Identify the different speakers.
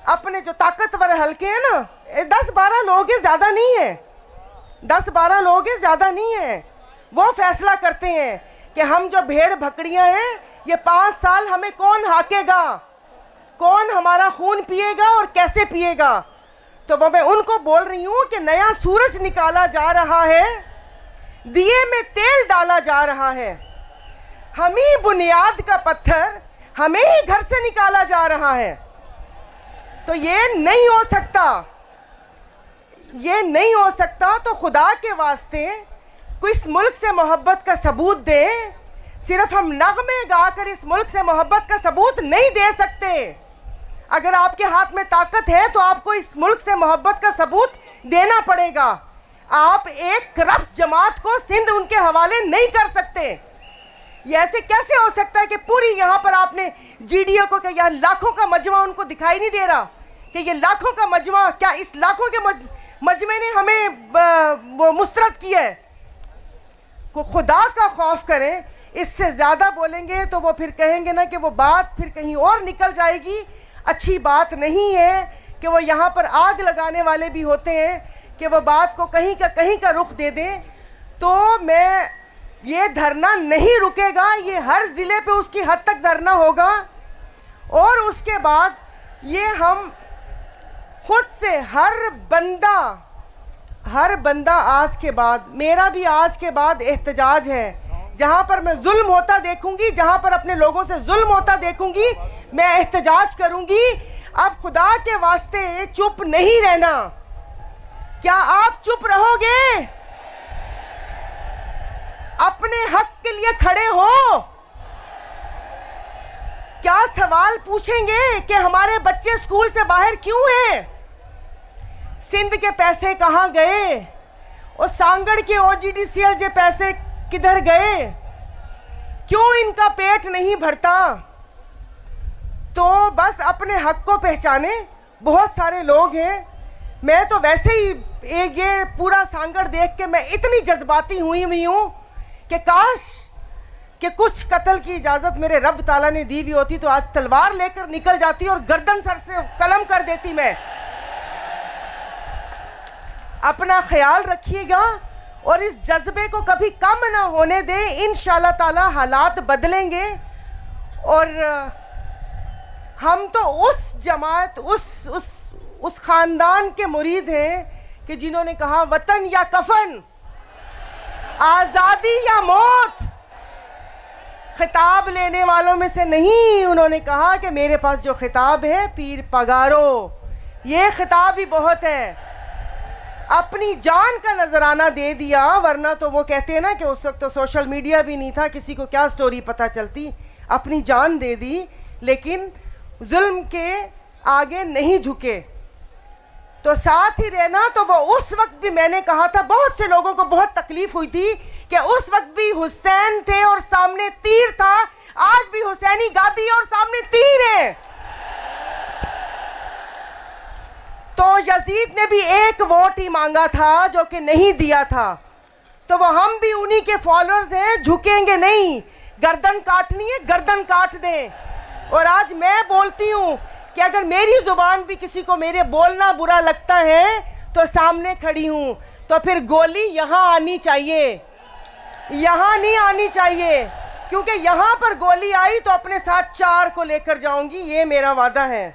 Speaker 1: अपने जो ताकतवर हलके हैं ना, 10-12 लोग हैं, ज्यादा नहीं है, 10-12 लोग हैं, ज्यादा नहीं है। वो फैसला करते हैं कि हम जो भेड़ बकरियां हैं, ये 5 साल हमें कौन हाकेगा, कौन हमारा खून पिएगा और कैसे पिएगा। तो वो मैं उनको बोल रही हूं कि नया सूरज निकाला जा रहा है, दिए में तेल डाला जा रहा है, हम ही बुनियाद का पत्थर हमें ही घर से निकाला जा रहा है। तो ये नहीं हो सकता, ये नहीं हो सकता। तो खुदा के वास्ते कोई इस मुल्क से मोहब्बत का सबूत दे। सिर्फ हम नगमे गाकर इस मुल्क से मोहब्बत का सबूत नहीं दे सकते। अगर आपके हाथ में ताकत है तो आपको इस मुल्क से मोहब्बत का सबूत देना पड़ेगा। आप एक करप्ट जमात को सिंध उनके हवाले नहीं कर सकते। ये ऐसे कैसे हो सकता है कि पूरी यहाँ पर आपने जीडीओ को, क्या यहाँ लाखों का मजमा उनको दिखाई नहीं दे रहा कि ये लाखों का मजमा, क्या इस लाखों के मजमे ने हमें वो मुस्तरद किया है? को खुदा का खौफ करें। इससे ज़्यादा बोलेंगे तो वो फिर कहेंगे ना कि वो बात फिर कहीं और निकल जाएगी। अच्छी बात नहीं है कि वो यहाँ पर आग लगाने वाले भी होते हैं कि वो बात को कहीं का रुख दे दें। तो मैं, ये धरना नहीं रुकेगा, ये हर ज़िले पे उसकी हद तक धरना होगा। और उसके बाद ये हम खुद से हर बंदा आज के बाद, मेरा भी आज के बाद एहतजाज है। जहाँ पर मैं जुल्म होता देखूंगी, जहाँ पर अपने लोगों से जुल्म होता देखूंगी, मैं एहतजाज करूंगी। अब खुदा के वास्ते चुप नहीं रहना। क्या आप चुप रहोगे? अपने हक के लिए खड़े हो? क्या सवाल पूछेंगे कि हमारे बच्चे स्कूल से बाहर क्यों हैं? सिंध के पैसे कहाँ गए? और सांगड़ के OGDCL के पैसे किधर गए? क्यों इनका पेट नहीं भरता? तो बस अपने हक को पहचाने बहुत सारे लोग हैं। मैं तो वैसे ही ये पूरा सांगड़ देख के मैं इतनी जज्बाती हुई हूँ कि काश कि कुछ कत्ल की इजाज़त मेरे रब ताला ने दी हुई होती तो आज तलवार लेकर निकल जाती और गर्दन सर से कलम कर देती। मैं अपना ख्याल रखिएगा और इस जज्बे को कभी कम ना होने दें। इंशाल्लाह ताला हालात बदलेंगे और हम तो उस जमात, उस ख़ानदान के मुरीद हैं कि जिन्होंने कहा वतन या कफन, आज़ादी या मौत। खिताब लेने वालों में से नहीं, उन्होंने कहा कि मेरे पास जो खिताब है पीर पगारो, ये खिताब ही बहुत है। अपनी जान का नजराना दे दिया, वरना तो वो कहते हैं ना कि उस वक्त तो सोशल मीडिया भी नहीं था, किसी को क्या स्टोरी पता चलती। अपनी जान दे दी लेकिन जुल्म के आगे नहीं झुके। तो साथ ही रहना। तो वो उस वक्त भी मैंने कहा था, बहुत से लोगों को बहुत तकलीफ हुई थी कि उस वक्त भी हुसैन थे और सामने तीर था। आज भी हुसैनी गादी और सामने तीर है। तो यजीद ने भी एक वोट ही मांगा था जो कि नहीं दिया था। तो वो हम भी उन्हीं के फॉलोअर्स हैं, झुकेंगे नहीं। गर्दन काटनी है, गर्दन काट दें। और आज मैं बोलती हूँ कि अगर मेरी जुबान भी किसी को मेरे बोलना बुरा लगता है तो सामने खड़ी हूँ। तो फिर गोली यहाँ आनी चाहिए, यहाँ नहीं आनी चाहिए, क्योंकि यहाँ पर गोली आई तो अपने साथ 4 को लेकर जाऊंगी, ये मेरा वादा है।